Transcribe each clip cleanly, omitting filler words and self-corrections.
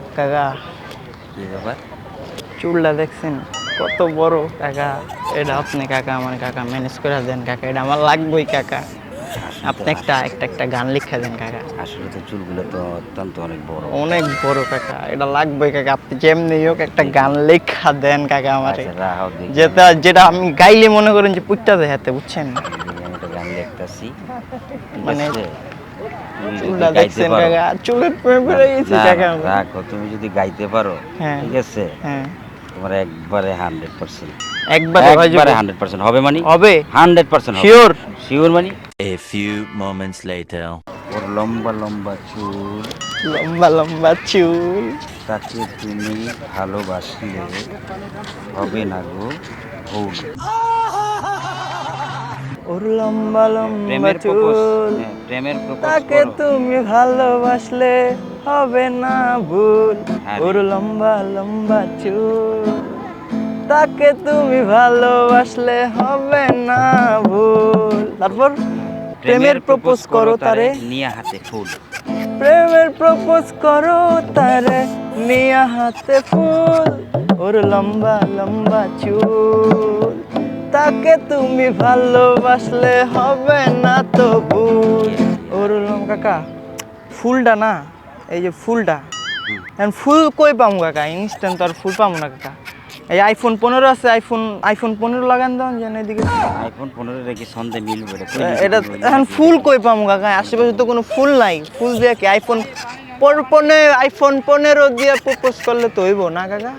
কাকা কি ব্যাপার? চুলটা দেখছেন কত বড় কাকা? এটা আপনি কাকা আমার কাকা ম্যানেজ করে দেন কাকা, এটা আমার লাগবেই কাকা। আসলে তো আপনি একটা গান লিখে দেন কাকা। আসলে তো চুলগুলো তো অত্যন্ত অনেক বড়। অনেক বড় কাকা, এটা লাগবেই কাকা। আপনি যেমনি হোক একটা দেখি। গান লেখা দেন কাকা আমারে, আচ্ছা রাহো দেখি যেটা যেটা আমি গাইলে মনে করেন যে পুটটা দেখাতে, বুঝছেন? আমি একটা গান লিখতাছি। ঠিক মানে আছে? তুমি যদি চুলটা গাইতে দেখছেন পারো। কাকা, চুলের না, প্রেমে পড়ে গেছি না, কাকা না, আমি। রাখো। তুমি যদি গাইতে পারো, হ্যাঁ ঠিক আছে? হ্যাঁ, তোমার একবারে 100%। একবারে হয়ে একবারে যাবে। 100% হবে মানে? হবে 100% হবে। শিওর। শিওর মানে? A few moments later. ওর লম্বা লম্বা চুল, লম্বা লম্বা চুল, তাকে তুমি ভালোবাসলে হবে না গো ভুল। ওর লম্বা লম্বা প্রেমের চুল, প্রপোজ, হ্যাঁ, প্রেমের প্রপোজ তাকে করো। তুমি ভালোবাসলে হবে না ভুল। হ্যাঁ ওর রে। লম্বা লম্বা চুল, তাকে তুমি ভালোবাসলে হবে না ভুল। তারপর প্রেমের প্রপোজ করো তারে, নিয়ে হাতে ফুল। প্রেমের প্রপোজ করো তারে, নিয়া হাতে ফুল। ওর লম্বা লম্বা চুল, তাকে তুমি ভালোবাসলে হবে না তো ভুল। ওর কাকা ফুলটা না, এই যে ফুলটা, এখন ফুল কই পামু কাকা? ইনস্ট্যান্ট তো আর ফুল পামু না কাকা। এই আইফোন 15 আছে, আইফোন 15 লাগান দাও যেন এদিকে। আইফোন 15 রেখে সন্ধে মিলবে রে। এটা এখন ফুল কই পামু কাকা? আশেপাশে তো কোনো ফুল নাই। ফুল দিয়ে কি আইফোন 15 দিয়ে প্রপোজ করলে তো হইব না কাকা?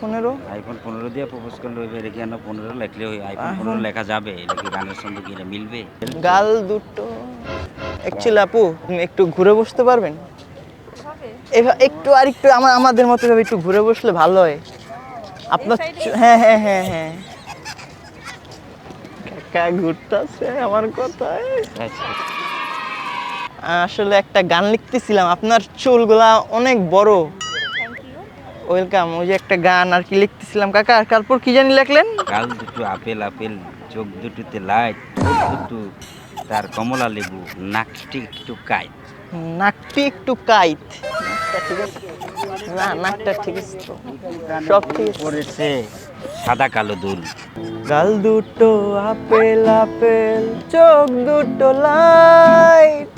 15 আইফোন 15 দিয়ে প্রপোজ করলে ওই রেখে না 15 লেখলে ওই আইফোন 15 লেখা যাবে, এটা কি গানের সঙ্গে কি এটা মিলবে? গাল দুটো। অ্যাকচুয়ালি আপু তুমি একটু ঘুরে বসতে পারবেন? একটু আর একটু আমাদের মতো ভাবে একটু ঘুরে বসলে ভালো হয় আপনার। হ্যাঁ হ্যাঁ হ্যাঁ হ্যাঁ, কাকা ঘুরতেছে আমার কথায়। আচ্ছা। আসলে একটা গান লিখতেছিলাম, আপনার চুলগুলা অনেক বড়। ওয়েলকাম। ওই যে একটা গান আর কি লিখতেছিলাম কাকা, আর তারপর কি জানি লিখলেন? গাল দুটো আপেল আপেল, চোখ দুটোতে লাইট, ঠোঁট দুটো তার কমলা লেবু, নাকটি একটু কাইট। নাকটি একটু কাইত। নাকটা ঠিক আছে? না নাকটা ঠিক আছে তো, সব ঠিক আছে। পড়েছে সাদা কালো দুল। গাল দুটো আপেল আপেল, চোখ দুটো লাইট,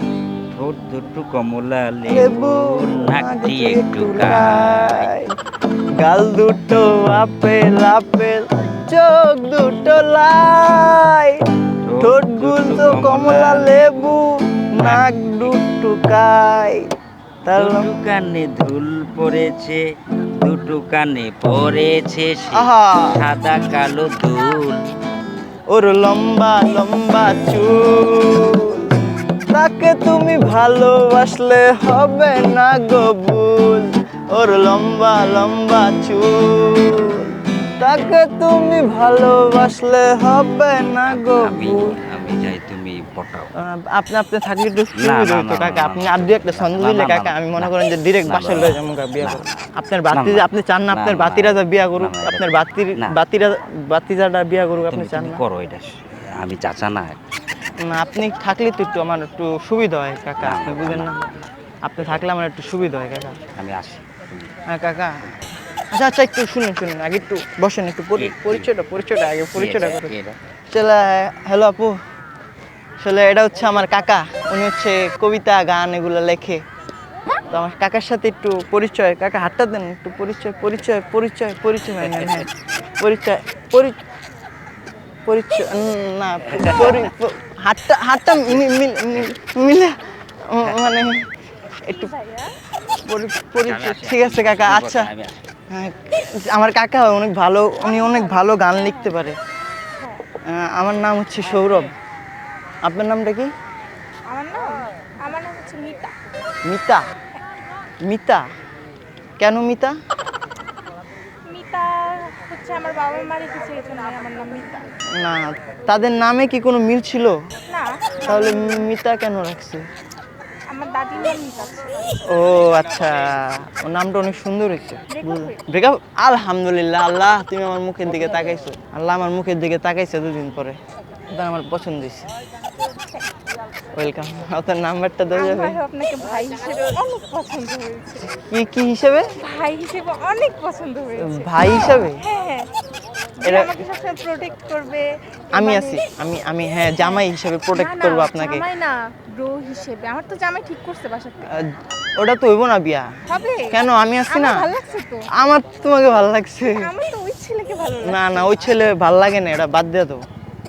ঠোঁট দুটো কমলা লেবু লেবু, নাকটি একটু কাইট। গাল দুটো আপেল আপেল, চোখ দুটো লাইট, ঠোঁট গুলো কমলা লেবু, নাক দুটো কাইট। দুটো কানে ধুল পড়েছে, দুটো কানে পড়েছে সে আহা। সাদা কালো দুল। ওর লম্বা লম্বা চুল, তাকে তুমি ভালোবাসলে হবে না গো ভুল। ওর লম্বা লম্বা চুল, তাকে তুমি ভালোবাসলে হবে না গো আমি ভুল। আমি চাই তুমি পটাও। আপনি আপনি থাকলে একটু না, সুবিধা না, হইতো না, কাকা। না, আপনি না, আর দু একটা ছন্দ না, দিলে না, কাকা না, আমি মনে না, করেন যে ডিরেক্ট না, বাসায় না, লয়ে যাবো বিয়া না, করুন। না, আপনার না, বাতি, না, আপনি চান না আপনার না, বাতিরা যা বিয়া করুক, না, না, আপনার না। বাতিজাটা বিয়া করুক, আপনি তুমি চান তুমি না? করো এটা। আমি চাচা না। না আপনি থাকলে তো একটু আমার একটু সুবিধা হয় কাকা, না, আপনি না, বুঝেন না। না? আপনি থাকলে আমার একটু সুবিধা হয় কাকা। আমি আসি। হ্যাঁ কাকা। আচ্ছা আচ্ছা একটু শুনুন শুনুন, আগে একটু বসেন, একটু পরিচয়টা আগে পরিচয়টা কে করুন। এটা? চলে। হ্যালো আপু, আসলে এটা হচ্ছে আমার কাকা। উনি হচ্ছে কবিতা গান এগুলো লেখে। তো আমার কাকার সাথে একটু পরিচয়। কাকা হাতটা দেন একটু, পরিচয় হ্যাঁ হ্যাঁ হ্যাঁ, পরিচয় পরি- পরিচয় না হাতটা হাতটা মিলে মানে একটু পরিচয়। ঠিক আছে কাকা। তুমি আচ্ছা বসো, আমি আসি। হ্যাঁ, আমার কাকা অনেক ভালো, উনি অনেক ভালো গান লিখতে পারে। আমার নাম হচ্ছে সৌরভ। আপনার নামটা কি? আমার নাম হচ্ছে মিতা। মিতা। মিতা কেন মিতা? মিতা হচ্ছে আমার বাবা মা রেখেছে, এই জন্য আমার নাম মিতা। না তাদের নামে কি কোনো মিল ছিল? না, তাহলে মিতা কেন রাখছে? আমার দাদির নাম মিতা ছিল। ও আচ্ছা, ও নামটা অনেক সুন্দর হয়েছে। Breakup হয়েছে? ব্রেকআপ? আলহামদুলিল্লাহ, আল্লাহ তুমি আমার মুখের দিকে তাকাইছো, আল্লাহ আমার মুখের দিকে তাকাইছে দুদিন পরে, এটা আমার পছন্দ হয়েছে। ওয়েলকাম। আপনার নাম্বারটা দেওয়া যাবে? আমার আপনাকে ভাই হিসেবে অনেক পছন্দ হয়েছে। কি হিসেবে? ভাই হিসেবে অনেক পছন্দ হয়েছে। ভাই হিসাবে? হ্যাঁ, যে এটা আমাকে সবসময় প্রোটেক্ট করবে। আমি মানে- আছি, আমি হ্যাঁ জামাই হিসেবে প্রোটেক্ট না, করব না, আপনাকে। জামাই না, ব্রো হিসেবে। আমার তো জামাই ঠিক করছে বাসাতে। ওটা তো হইব না বিয়া। হবে? কেন? আমি আছি না। আমার ভালো লাগছে তো। আমার তোমাকে ভালো লাগছে। আমার তো ওই ছেলেকে ভালো লাগছে। না ওই ছেলে ভাল লাগে না, এটা বাদ দিয়ে দাও।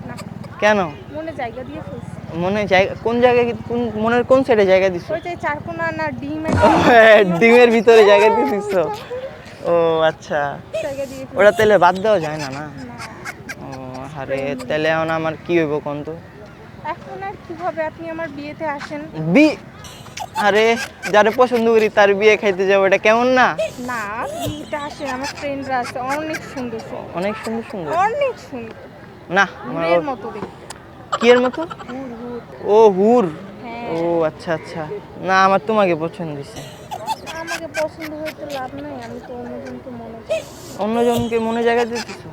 না, কেন? মনে জায়গা দিয়ে ফেলছি। মনে জায়গা কোন জায়গায়, কোন মনের কোন সাইডে জায়গা দিছো? ওই যে চারকোনা না ডিম ডিমের ভিতরে জায়গা দিয়ে দিছো? ও আচ্ছা, জায়গা দিয়ে ফেলছি। ওটা তাহলে বাদ দেওয়া যায় না না? না, ও আরে তাহলে এখন আমার কি হইব কোন তো? এখন আর কিভাবে আপনি আমার বিয়েতে আসেন? আরে যারে পছন্দ করি তার বিয়ে খাইতে যাবো, এটা কেমন না? না, বিয়েতে আসেন, আমার ফ্রেন্ডরা আছে অনেক সুন্দর সুন্দর। অনেক সুন্দর সুন্দর। অনেক সুন্দর, না আমার হুরের মতো দেখতে। কি এর মতো? হুর হুর। ও হুর। হ্যাঁ, ও আচ্ছা আচ্ছা, না আমার তোমাকে পছন্দ হয়েছে। আমাকে পছন্দ হইতে লাভ নাই, আমি তো অন্যজনকে মনে চাই। অন্যজনকে মনে জায়গা দিতেছো,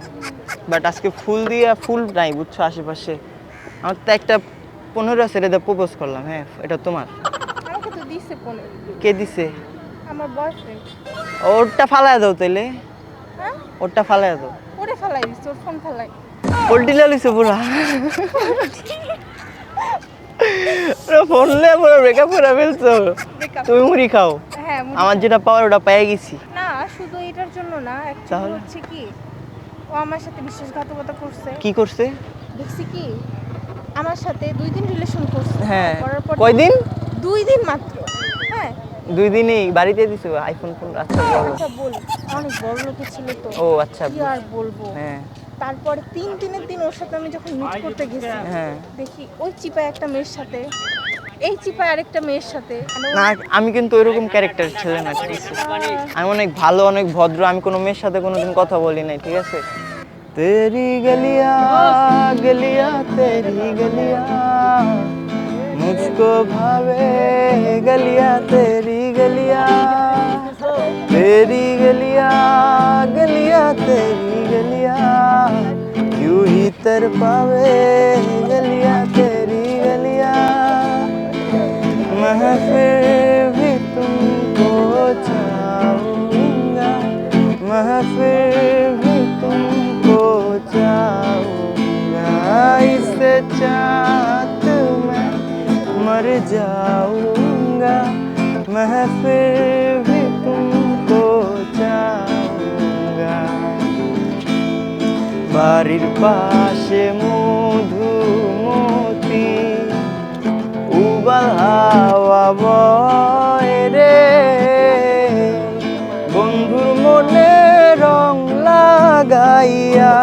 বাট আজকে ফুল দিয়ে ফুল নাই বুঝছো আশেপাশে। আমার তো একটা 15 আছে, এটা প্রপোজ করলাম। হ্যাঁ এটা তোমার। আমাকে তো দিছে ফোনে, কে দিছে? আমার বয়ফ্রেন্ড। ওরটা ফালায় দাও তাইলে, হ্যাঁ, ওরটা ফালায় দাও। ওরে ফেলাই দিচ্ছে, ওর ফোন ফেলাই। পোল্ট্রি লালিছে পুরা, ফোন লে পুরো ব্রেকআপ করে ফেলছো। Breakup। তুমি মুড়ি খাও, হ্যাঁ, আমার যেটা পাওয়ার ওটা পেয়ে গেছি। না শুধু এটার জন্য না, অ্যাকচুয়ালি তাহলে? হচ্ছে কি, ও আমার সাথে বিশ্বাসঘাতকতা করছে। কি করছে? দেখছি কি, আমার সাথে 2 দিন রিলেশন করছে। হ্যাঁ করার পর কয়দিন? 2 দিন মাত্র। হ্যাঁ, 2 দিনই বাড়িতে দিছো আইফোন ফোন? আচ্ছা বলো। আচ্ছা বলি, অনেক বড় লোকের ছিল তো। ও আচ্ছা, কি আর বলবো। হ্যাঁ তারপরে 3 দিনের দিন ওর সাথে আমি যখন মিট করতে গেছি, হ্যাঁ। দেখি ওই চিপায় একটা মেয়ের সাথে, এই চিপায় আরেকটা মেয়ের সাথে। মানে না আমি কিন্তু ওইরকম ক্যারেক্টার ছেলে না, ঠিক আছে? আমি অনেক ভালো, অনেক ভদ্র, আমি কোনো মেয়ের সাথে কোনোদিন কথা বলি নাই, ঠিক আছে? তেরি গলিয়া গলিয়া তেরি গলিয়া মুঝকো ভাবে গলিয়া তেরি গলিয়া तेरी गलिया गलिया तेरी गलिया यूं ही तर पावे गलिया तेरी गलिया मैं फिर भी तुमको चाहूँगा, मैं फिर भी तुमको चाहूँगा, इससे चाहत मैं मर जाऊँगा, मैं फिर भी तुमको चाहूँगा। বাড়ির পাশে মধুমতি উবাল হাওয়া বয় রে, বন্ধুর মনে রং লাগাইয়া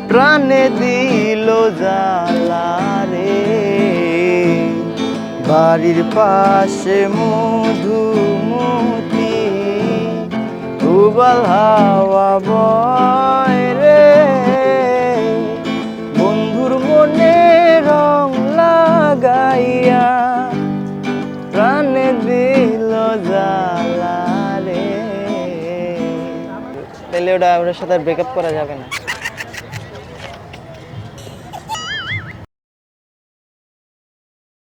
প্রাণে দিল জ্বালা রে। বাড়ির পাশে মধুমতি উবাল হাওয়া বয় রে, বন্ধুর মনে রং লাগাইয়া প্রাণে দিল জ্বালা রে। তাহলে ওটার সাথে ব্রেকআপ করা যাবে না।